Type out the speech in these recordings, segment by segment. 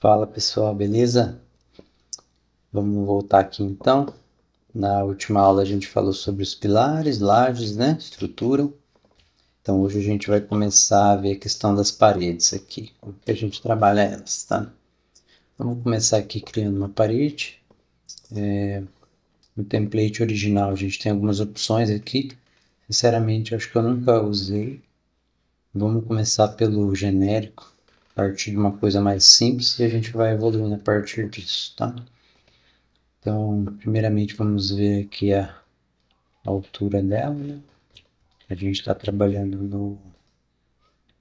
Fala pessoal, beleza? Vamos voltar aqui então. Na última aula a gente falou sobre os pilares, lajes, né? Estrutura. Então hoje a gente vai começar a ver a questão das paredes aqui. Como que a gente trabalha elas, tá? Vamos começar aqui criando uma parede. No template original a gente tem algumas opções aqui. Sinceramente, acho que eu nunca usei. Vamos começar pelo genérico, a partir de uma coisa mais simples e a gente vai evoluindo a partir disso, tá? Então, primeiramente vamos ver aqui a altura dela, né? A gente está trabalhando no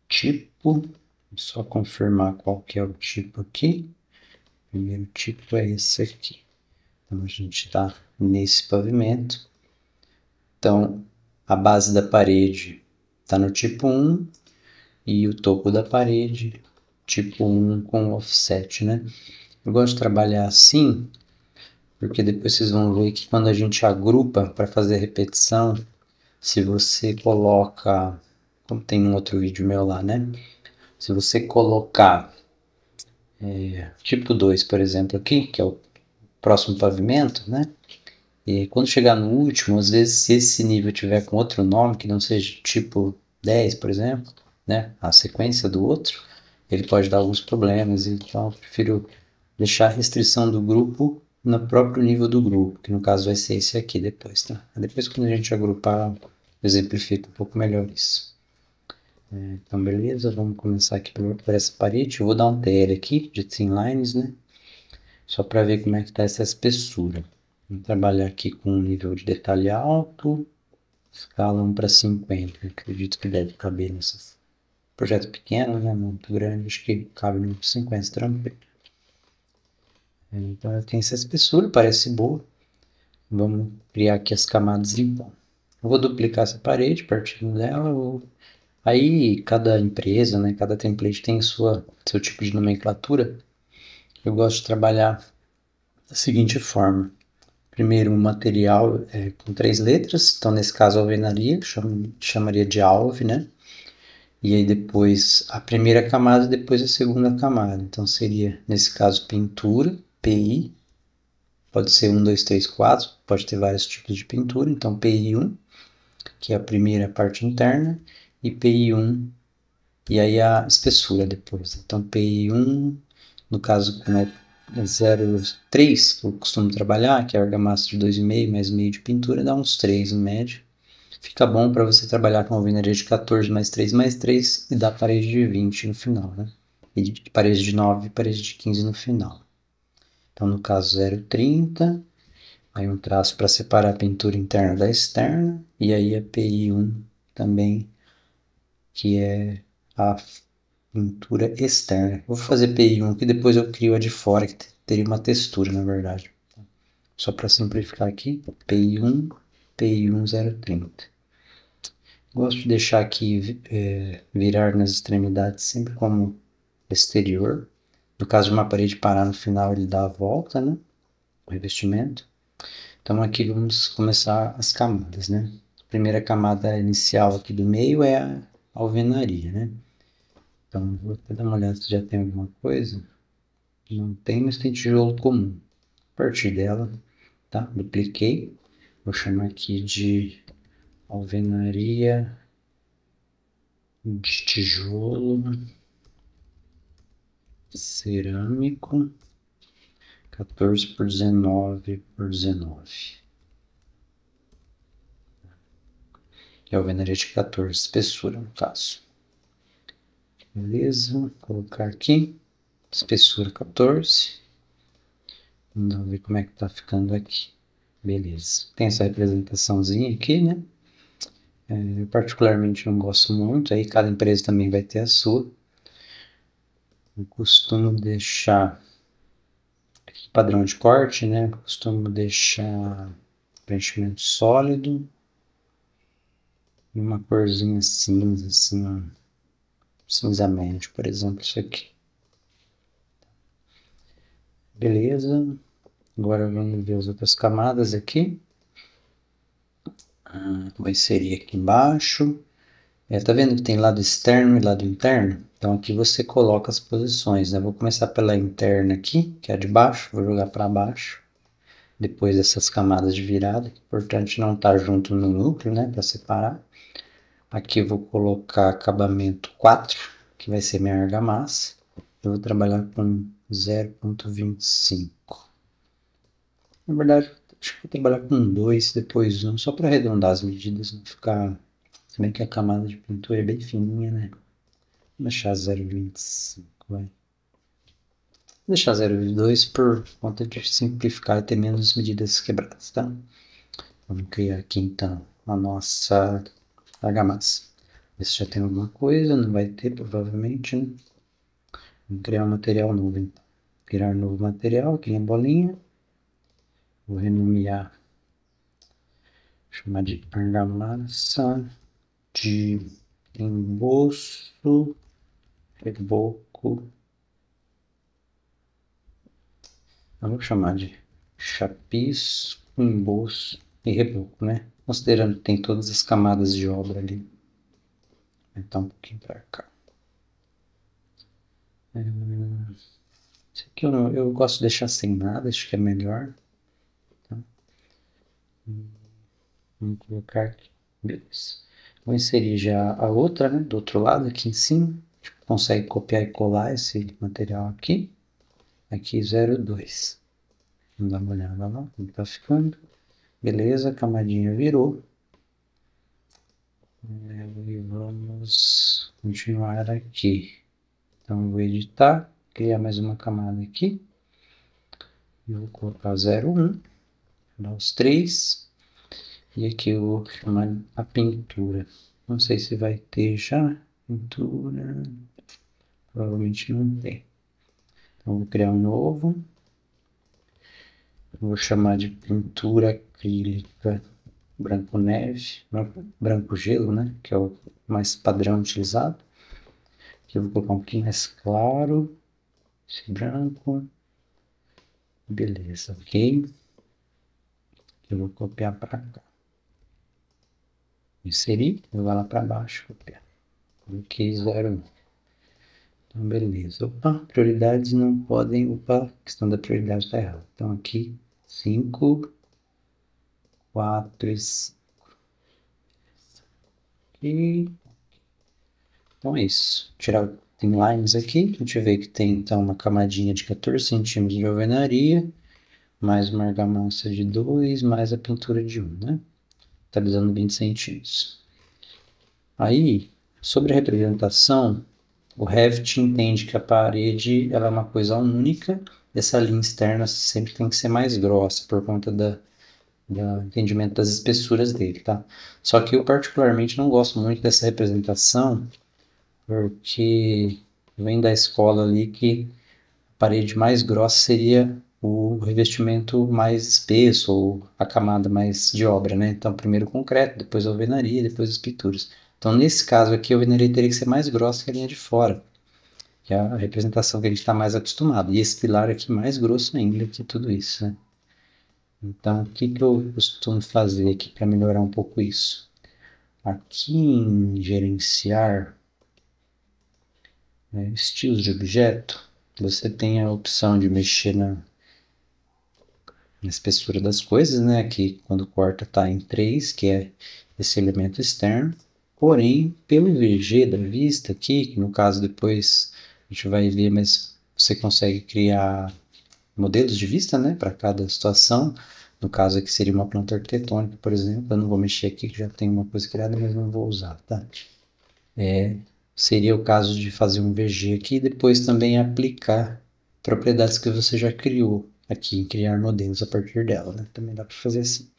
tipo, só confirmar qual que é o tipo aqui. O primeiro tipo é esse aqui. Então, a gente está nesse pavimento. Então, a base da parede está no tipo 1 e o topo da parede, tipo 1 com offset, né? Eu gosto de trabalhar assim, porque depois vocês vão ver que quando a gente agrupa para fazer repetição, se você coloca, como tem um outro vídeo meu lá, né? Se você colocar tipo 2, por exemplo, aqui, que é o próximo pavimento, né? E quando chegar no último, às vezes, se esse nível tiver com outro nome, que não seja tipo 10, por exemplo, né? A sequência do outro, ele pode dar alguns problemas. Então, eu prefiro deixar a restrição do grupo no próprio nível do grupo, que no caso vai ser esse aqui depois, tá? Depois, quando a gente agrupar, exemplifica um pouco melhor isso. Então, beleza, vamos começar aqui por essa parede. Eu vou dar um TL aqui, de Thin Lines, né? Só para ver como é que está essa espessura. Vamos trabalhar aqui com um nível de detalhe alto, escala 1 para 50. Acredito que deve caber nesse projeto pequeno, né? Muito grande, acho que cabe no 50 tranquilo. Então, tem essa espessura, parece boa. Vamos criar aqui as camadas em pó. Eu vou duplicar essa parede, partindo dela. Aí, cada empresa, né, cada template tem seu tipo de nomenclatura. Eu gosto de trabalhar da seguinte forma. Primeiro, um material com 3 letras. Então, nesse caso, alvenaria, chamaria de alve, né? E aí, depois, a primeira camada, depois a segunda camada. Então, seria, nesse caso, pintura, PI. Pode ser 1, 2, 3, 4, pode ter vários tipos de pintura. Então, PI1, que é a primeira parte interna, e PI1, e aí a espessura depois. Então, PI1, no caso, como é 0,3 que eu costumo trabalhar, que é a argamassa de 2,5 mais meio de pintura, dá uns 3 em média. Fica bom para você trabalhar com alvenaria de 14 mais 3 mais 3 e dá parede de 20 no final, né? E de parede de 9 e parede de 15 no final. Então, no caso, 0,30. Aí um traço para separar a pintura interna da externa. E aí a PI1 também, que é a pintura externa. Vou fazer PI1 que depois eu crio a de fora, que teria uma textura, na verdade. Só para simplificar aqui, PI1, PI1 030. Gosto de deixar aqui virar nas extremidades sempre como exterior. No caso de uma parede parar no final, ele dá a volta, né? O revestimento. Então aqui vamos começar as camadas, né? A primeira camada inicial aqui do meio é a alvenaria, né? Então vou até dar uma olhada se já tem alguma coisa. Não tem, mas tem tijolo comum. A partir dela, tá? Dupliquei. Vou chamar aqui de alvenaria de tijolo cerâmico 14 por 19 por 19. É alvenaria de 14, espessura no caso. Beleza, vou colocar aqui, espessura 14. Vamos ver como é que tá ficando aqui. Beleza, tem essa representaçãozinha aqui, né? Eu particularmente não gosto muito, aí cada empresa também vai ter a sua. Eu costumo deixar aqui padrão de corte, né? Eu costumo deixar preenchimento sólido e uma corzinha cinza, assim, ó, cinza médio, por exemplo, isso aqui. Beleza, agora vamos ver as outras camadas aqui. Vou inserir aqui embaixo. Tá vendo que tem lado externo e lado interno? Então aqui você coloca as posições, né? Vou começar pela interna aqui, que é a de baixo, vou jogar para baixo. Depois dessas camadas de virada, importante não estar junto no núcleo, né? Para separar. Aqui eu vou colocar acabamento 4, que vai ser minha argamassa. Eu vou trabalhar com 0,25. Na verdade, acho que vou trabalhar com 2, depois 1, só para arredondar as medidas, não ficar... Se bem que a camada de pintura é bem fininha, né? Vou deixar 0,25, vai. Vou deixar 0,2 por conta de simplificar e ter menos medidas quebradas, tá? Vamos criar aqui então a nossa argamassa. Ver se já tem alguma coisa, não vai ter provavelmente, né? Vamos criar um material novo então. Criar um novo material, aqui em bolinha. Vou renomear, chamar de argamassa de emboço, reboco. Eu vou chamar de chapisco, emboço e reboco, né? Considerando que tem todas as camadas de obra ali. Vou aumentar um pouquinho para cá. Esse aqui eu gosto de deixar sem nada, acho que é melhor. Tá? Vamos colocar aqui. Beleza. Vou inserir já a outra, né? Do outro lado, aqui em cima. A gente consegue copiar e colar esse material aqui. Aqui 0,2. Vamos dar uma olhada lá como tá ficando. Beleza, a camadinha virou. E vamos continuar aqui. Então eu vou editar, criar mais uma camada aqui. Eu vou colocar 0,1. Dar os 3. E aqui eu vou chamar a pintura. Não sei se vai ter já pintura. Provavelmente não tem. Então vou criar um novo. Vou chamar de pintura acrílica branco neve, branco gelo, né? Que é o mais padrão utilizado. Aqui eu vou colocar um pouquinho mais claro. Esse branco. Beleza, ok. Aqui eu vou copiar para cá. Inserir, eu vou lá para baixo, copiar. Aqui 0,1. Então, beleza. Opa, prioridades não podem... Opa, a questão da prioridade está errada. Então, aqui, 5, 4 e 5. Aqui. Então, é isso. Tirar tem lines aqui. A gente vê que tem, então, uma camadinha de 14 centímetros de alvenaria, mais uma argamassa de 2, mais a pintura de 1, né? Totalizando 20 centímetros. Aí, sobre a representação... O Revit entende que a parede ela é uma coisa única, essa linha externa sempre tem que ser mais grossa, por conta do entendimento das espessuras dele, tá? Só que eu particularmente não gosto muito dessa representação, porque vem da escola ali que a parede mais grossa seria o revestimento mais espesso, ou a camada mais de obra, né? Então, primeiro o concreto, depois a alvenaria, depois as pinturas. Então, nesse caso aqui, a alvenaria teria que ser mais grossa que a linha de fora, que é a representação que a gente está mais acostumado. E esse pilar aqui mais grosso ainda que tudo isso, né? Então, o que eu costumo fazer aqui para melhorar um pouco isso? Aqui em gerenciar estilos de objeto, você tem a opção de mexer na espessura das coisas, né? Aqui, quando corta, está em 3, que é esse elemento externo. Porém, pelo IVG da vista aqui, que no caso depois a gente vai ver, mas você consegue criar modelos de vista, né, para cada situação. No caso aqui seria uma planta arquitetônica, por exemplo. Eu não vou mexer aqui, que já tem uma coisa criada, mas não vou usar, tá? Seria o caso de fazer um VG aqui e depois também aplicar propriedades que você já criou aqui, criar modelos a partir dela, né? Também dá para fazer assim.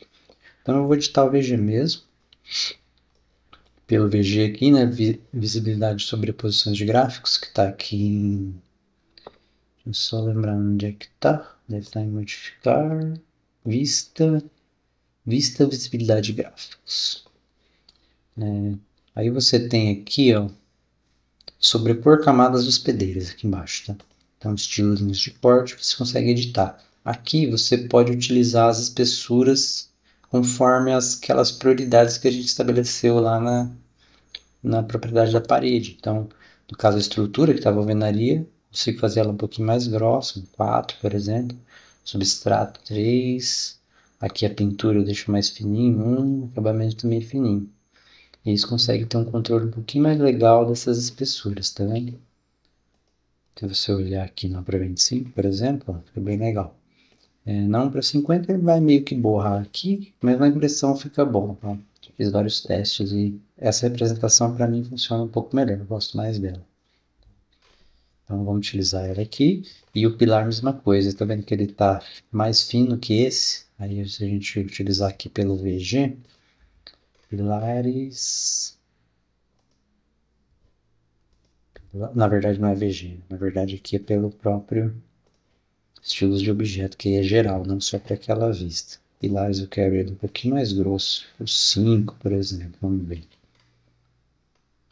Então eu vou editar o VG mesmo. Pelo VG aqui, né, visibilidade de sobreposições de gráficos, que está aqui em... Deixa eu só lembrar onde é que está. Deve estar em modificar, vista, visibilidade de gráficos. Aí você tem aqui, ó, sobrepor camadas hospedeiras aqui embaixo, tá? Então, estilos de corte, você consegue editar. Aqui você pode utilizar as espessuras conforme aquelas prioridades que a gente estabeleceu lá na propriedade da parede. Então, no caso a estrutura, que estava alvenaria, consigo fazer ela um pouquinho mais grossa, 4, por exemplo. Substrato 3. Aqui a pintura eu deixo mais fininho, 1, acabamento também fininho. E isso consegue ter um controle um pouquinho mais legal dessas espessuras, tá vendo? Se você olhar aqui no para 25, por exemplo, ó, fica bem legal. Não para 50 ele vai meio que borrar aqui, mas na impressão fica bom. Ó. Fiz vários testes e essa representação para mim funciona um pouco melhor, eu gosto mais dela. Então vamos utilizar ela aqui. E o pilar, mesma coisa, tá vendo que ele está mais fino que esse? Aí se a gente utilizar aqui pelo VG, pilares... Na verdade não é VG, na verdade aqui é pelo próprio estilos de objeto, que é geral, não só para aquela vista. Pilares eu quero ele um pouquinho mais grosso, o 5, por exemplo, vamos ver.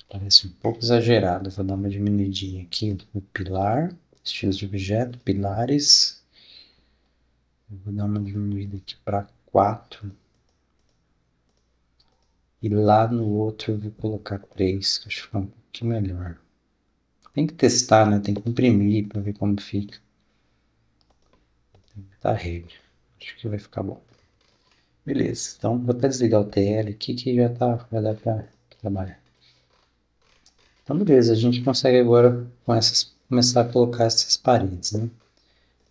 Parece um pouco exagerado, vou dar uma diminuidinha aqui no pilar, estilos de objeto, pilares. Eu vou dar uma diminuída aqui para 4. E lá no outro eu vou colocar 3, que acho que fica um pouquinho melhor. Tem que testar, né? Tem que imprimir para ver como fica. Tá regra. Acho que vai ficar bom. Beleza, então vou até desligar o TL aqui que já vai dar para trabalhar. Então beleza, a gente consegue agora começar a colocar essas paredes, né?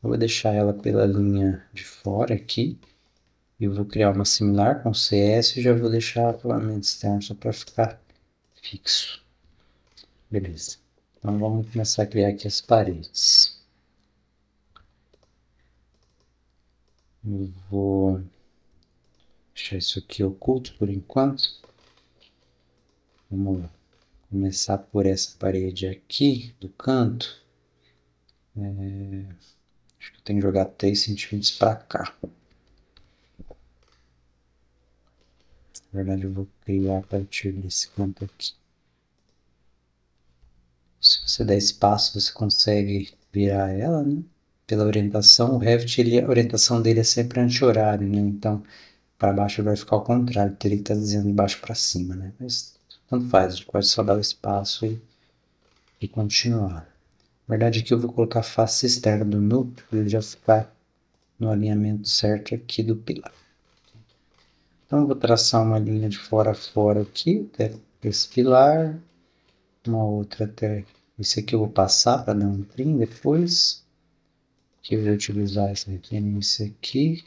Eu vou deixar ela pela linha de fora aqui. E eu vou criar uma similar com CS e já vou deixar o acabamento externo só para ficar fixo. Beleza. Então vamos começar a criar aqui as paredes. Eu vou deixar isso aqui oculto por enquanto. Vamos lá. Começar por essa parede aqui do canto. Acho que eu tenho que jogar 3 centímetros para cá. Na verdade eu vou criar a partir desse canto aqui. Se você der espaço, você consegue virar ela, né? Pela orientação, o Revit, a orientação dele é sempre anti-horário, né? Então, para baixo vai ficar ao contrário, teria que estar desenhando de baixo para cima, né? Mas tanto faz, a gente pode só dar o espaço e continuar. Na verdade, aqui eu vou colocar a face externa do núcleo, para ele já ficar no alinhamento certo aqui do pilar. Então, eu vou traçar uma linha de fora a fora aqui, até esse pilar, uma outra até esse aqui eu vou passar para dar um trim depois. Aqui eu vou utilizar essa referência aqui.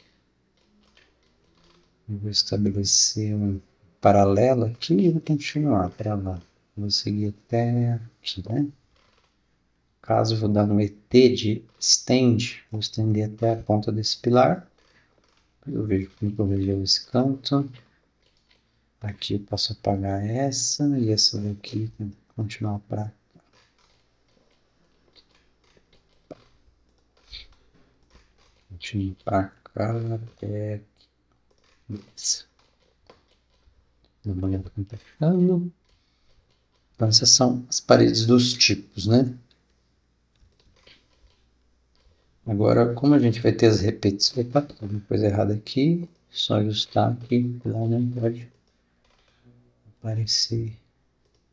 Eu vou estabelecer um paralelo aqui e vou continuar para lá. Vou seguir até aqui, né? Caso eu vou dar um ET de estende, vou estender até a ponta desse pilar. Eu vejo como eu vejo esse canto. Aqui eu posso apagar essa e essa daqui continuar para cá. Continua para cá até aqui. Beleza. Dá uma olhada como está ficando. Então essas são as paredes dos tipos, né? Agora, como a gente vai ter as repetições, opa, tem uma coisa errada aqui, só ajustar aqui, lá não pode aparecer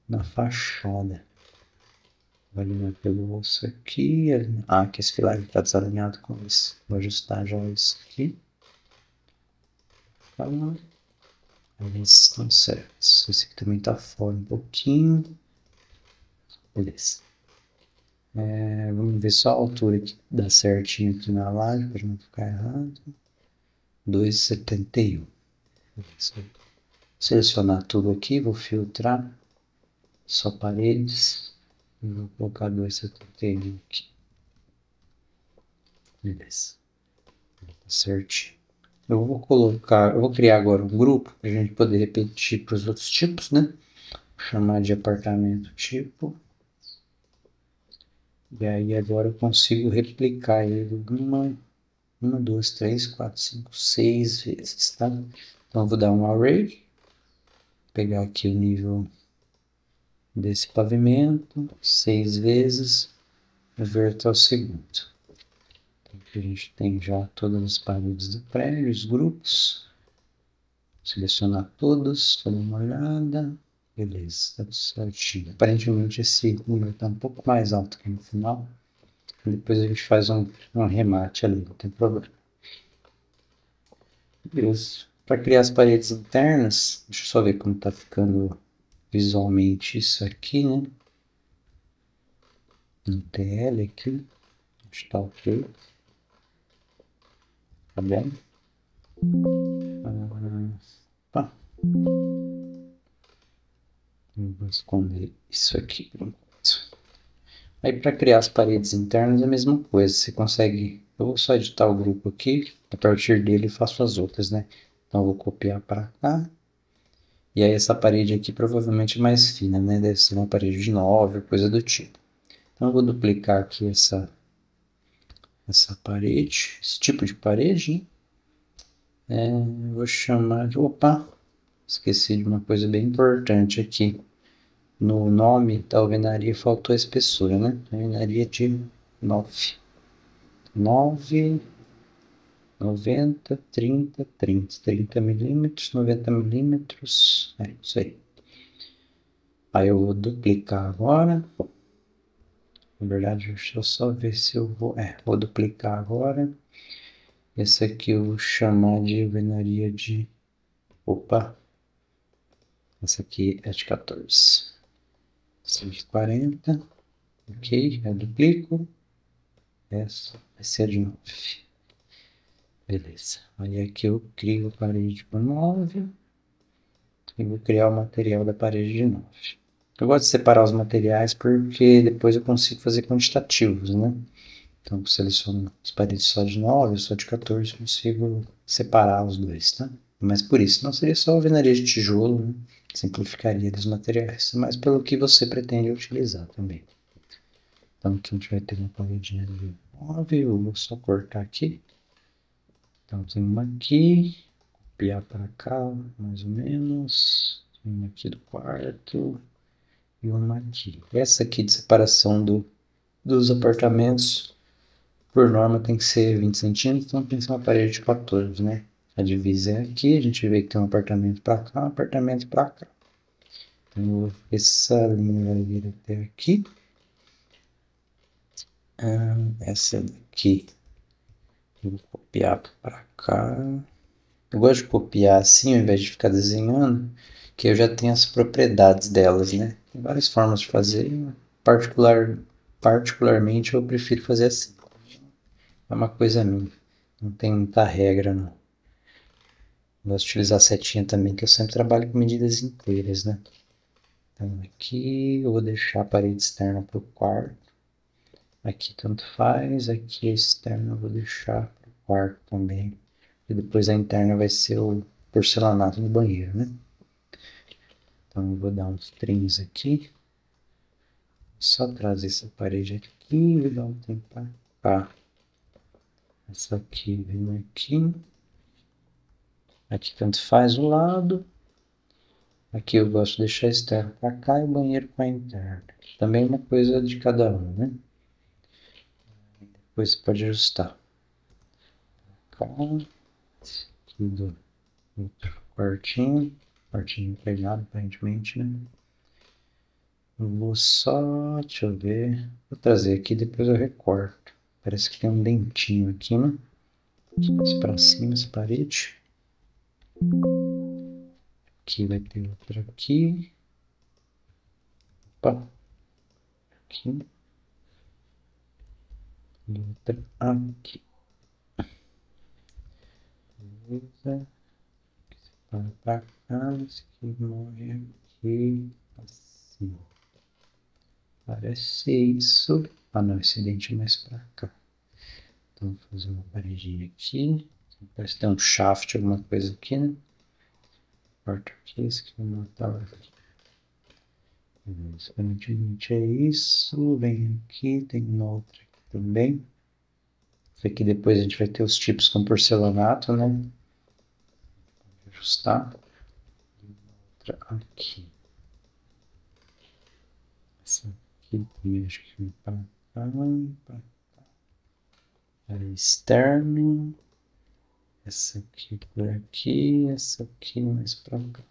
na fachada. Vou alinhar pelo osso aqui, que esse pilar está desalinhado com isso. Vou ajustar já isso aqui. Eles estão certos. Esse aqui também está fora um pouquinho. Beleza. Vamos ver só a altura que dá certinho aqui na laje, para não ficar errado. 2,71. Selecionar tudo aqui, vou filtrar. Só paredes. E vou colocar 2,71 aqui. Beleza. Tá certinho. Eu vou criar agora um grupo para a gente poder repetir para os outros tipos, né? Vou chamar de apartamento tipo. E aí agora eu consigo replicar ele uma, duas, três, quatro, cinco, 6 vezes, tá? Então eu vou dar um array, pegar aqui o nível desse pavimento, 6 vezes, ver até o segundo. Então aqui a gente tem já todas as paredes do prédio, os grupos. Selecionar todos, fazer uma olhada. Beleza, tá tudo certinho. Aparentemente esse número está um pouco mais alto aqui no final. Depois a gente faz um remate ali, não tem problema. Beleza. Para criar as paredes internas, deixa eu só ver como está ficando visualmente isso aqui, né? No TL aqui. Está ok. Tá bom? Tá. Vou esconder isso aqui. Aí para criar as paredes internas é a mesma coisa. Você consegue. Eu vou só editar o grupo aqui. A partir dele faço as outras, né? Então eu vou copiar para cá. E aí essa parede aqui provavelmente é mais fina, né? Deve ser uma parede de 9, coisa do tipo. Então eu vou duplicar aqui essa parede, esse tipo de parede. Vou chamar de... Opa! Esqueci de uma coisa bem importante aqui. No nome da alvenaria faltou a espessura, né? Alvenaria de 9. 9, 90, 30, 30. 30 milímetros, 90 milímetros. É isso aí. Aí eu vou duplicar agora. Na verdade, deixa eu só ver se eu vou... vou duplicar agora. Esse aqui eu vou chamar de alvenaria de... Opa! Essa aqui é de 14. 140. Ok, eu duplico. Essa vai ser de 9. Beleza. Aí aqui eu crio a parede por 9. E vou criar o material da parede de 9. Eu gosto de separar os materiais porque depois eu consigo fazer quantitativos, né? Então, eu seleciono as paredes só de 9, só de 14, eu consigo separar os dois, tá? Mas por isso, não seria só alvenaria de tijolo, né? Simplificaria os materiais, mas pelo que você pretende utilizar também. Então, aqui a gente vai ter uma paredinha de 9, eu vou só cortar aqui. Então, tem uma aqui, copiar para cá, mais ou menos. Tem uma aqui do quarto e uma aqui. Essa aqui de separação dos apartamentos, por norma, tem que ser 20 centímetros, então tem que ser uma parede de 14, né? A divisa é aqui, a gente vê que tem um apartamento para cá, um apartamento para cá. Então, essa linha vai vir até aqui. Essa daqui, eu vou copiar para cá. Eu gosto de copiar assim, ao invés de ficar desenhando, que eu já tenho as propriedades delas, né? Tem várias formas de fazer, particularmente eu prefiro fazer assim. É uma coisa minha, não tem muita regra, não. Gosto de utilizar a setinha também, que eu sempre trabalho com medidas inteiras, né? Então aqui eu vou deixar a parede externa para o quarto. Aqui tanto faz, aqui a externa eu vou deixar para o quarto também. E depois a interna vai ser o porcelanato do banheiro, né? Então eu vou dar uns trims aqui. Só trazer essa parede aqui e dar um tempo para cá. Essa aqui vem aqui. Aqui tanto faz o lado. Aqui eu gosto de deixar a externa para cá e o banheiro para a interna. Também é uma coisa de cada um, né? Depois você pode ajustar. Cá. Aqui do outro quartinho. Quartinho empregado, aparentemente, né? Eu vou só... Deixa eu ver. Vou trazer aqui, depois eu recorto. Parece que tem um dentinho aqui, né? Mais para cima essa parede. Aqui vai ter outra aqui. Opa. Aqui. E outra aqui. Beleza. Para cá. Esse aqui morre aqui. Assim. Parece isso. Ah, não. Esse dente é mais para cá. Então, vou fazer uma paredinha aqui. Parece ter um shaft, alguma coisa aqui, né? Corta aqui. Esse aqui eu vou matar aqui. Aparentemente é isso. Vem aqui. Tem uma outra aqui também. Isso aqui depois a gente vai ter os tipos com porcelanato, né? Vou ajustar. Outra aqui. Essa aqui também acho que vem para cá. Para cá. É externo. Essa aqui por aqui. Essa aqui mais para cá.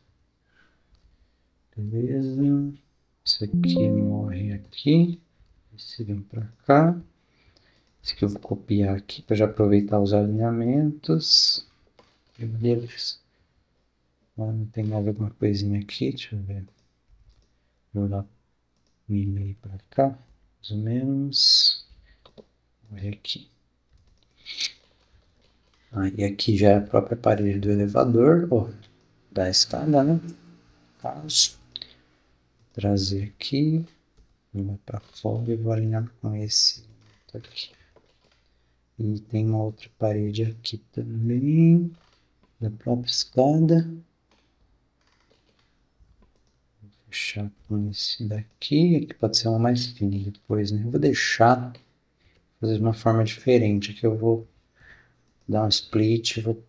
Beleza. Isso aqui morre aqui. Esse vem para cá. Esse aqui eu vou copiar aqui para já aproveitar os alinhamentos. Beleza. Não tem mais alguma coisinha aqui, deixa eu ver. Vou dar um e-mail para cá, mais ou menos. Vai aqui. E aqui já é a própria parede do elevador, ou da escada, né? Caso. Trazer aqui, vou para fora e vou alinhar com esse aqui. E tem uma outra parede aqui também, da própria escada. Vou fechar com esse daqui, aqui pode ser uma mais fina depois, né? Eu vou deixar, fazer de uma forma diferente, aqui eu vou dar um split, vou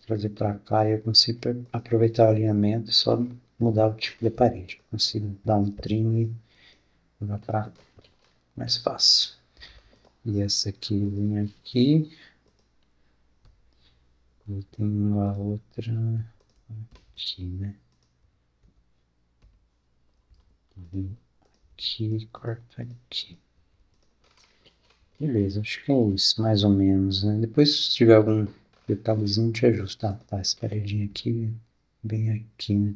trazer para cá e eu consigo aproveitar o alinhamento e só mudar o tipo de parede. Eu consigo dar um trim e mudar para cá, mais fácil. E essa aqui vem aqui. E tem uma outra aqui, né? Aqui, corta aqui. Beleza, acho que é isso, mais ou menos, né? Depois, se tiver algum detalhezinho, te ajusta. Tá, essa paredinha aqui, bem aqui, né?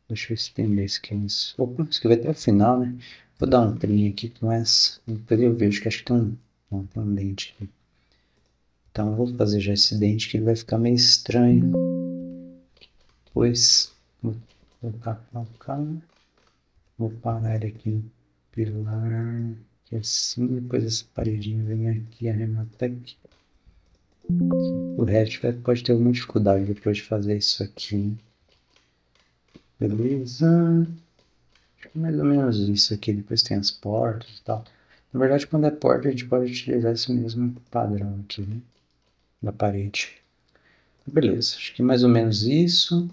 Deixa eu estender esse aqui. Opa, isso aqui vai até o final, né? Vou dar um trim aqui com essa. Depois eu vejo que acho que tem um dente aqui. Então, eu vou fazer já esse dente que ele vai ficar meio estranho. Depois, vou colocar pra cá. Vou parar ele aqui no pilar. Aqui assim, depois essa paredinha vem aqui, arremata aqui. O resto pode ter alguma dificuldade depois de fazer isso aqui, né? Beleza. Acho que mais ou menos isso aqui. Depois tem as portas e tal. Na verdade, quando é porta, a gente pode utilizar esse mesmo padrão aqui, né? Da parede. Beleza, acho que mais ou menos isso.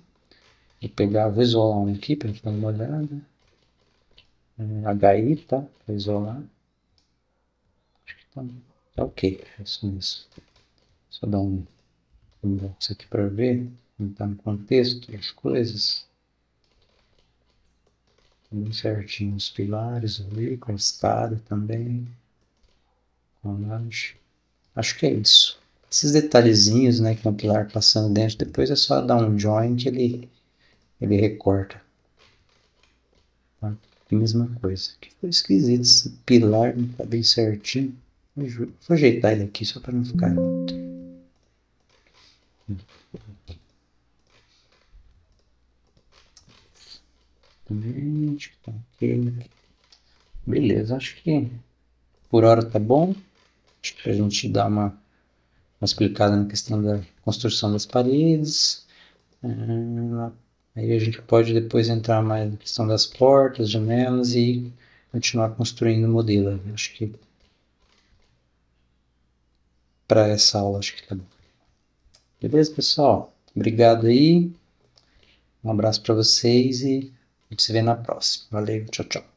Vou pegar, vou isolar um aqui para dar uma olhada. HI, tá? Para isolar. Acho que tá ok, é isso mesmo. Só dar um box aqui para ver como tá no contexto das coisas. Bem certinho os pilares ali, com a escada também. Com a laje. Acho que é isso. Esses detalhezinhos, né, que é um pilar passando dentro, depois é só dar um join que ele recorta. Tá? A mesma coisa. Que foi esquisito, esse pilar não tá bem certinho. Vou ajeitar ele aqui só para não ficar muito. Também acho que tá ok. Beleza, acho que por hora tá bom. Acho que a gente dá uma explicada na questão da construção das paredes. Aí a gente pode depois entrar mais na questão das portas, janelas e continuar construindo o modelo. Acho que para essa aula acho que tá bom. Beleza, pessoal? Obrigado aí. Um abraço para vocês e a gente se vê na próxima. Valeu, tchau, tchau.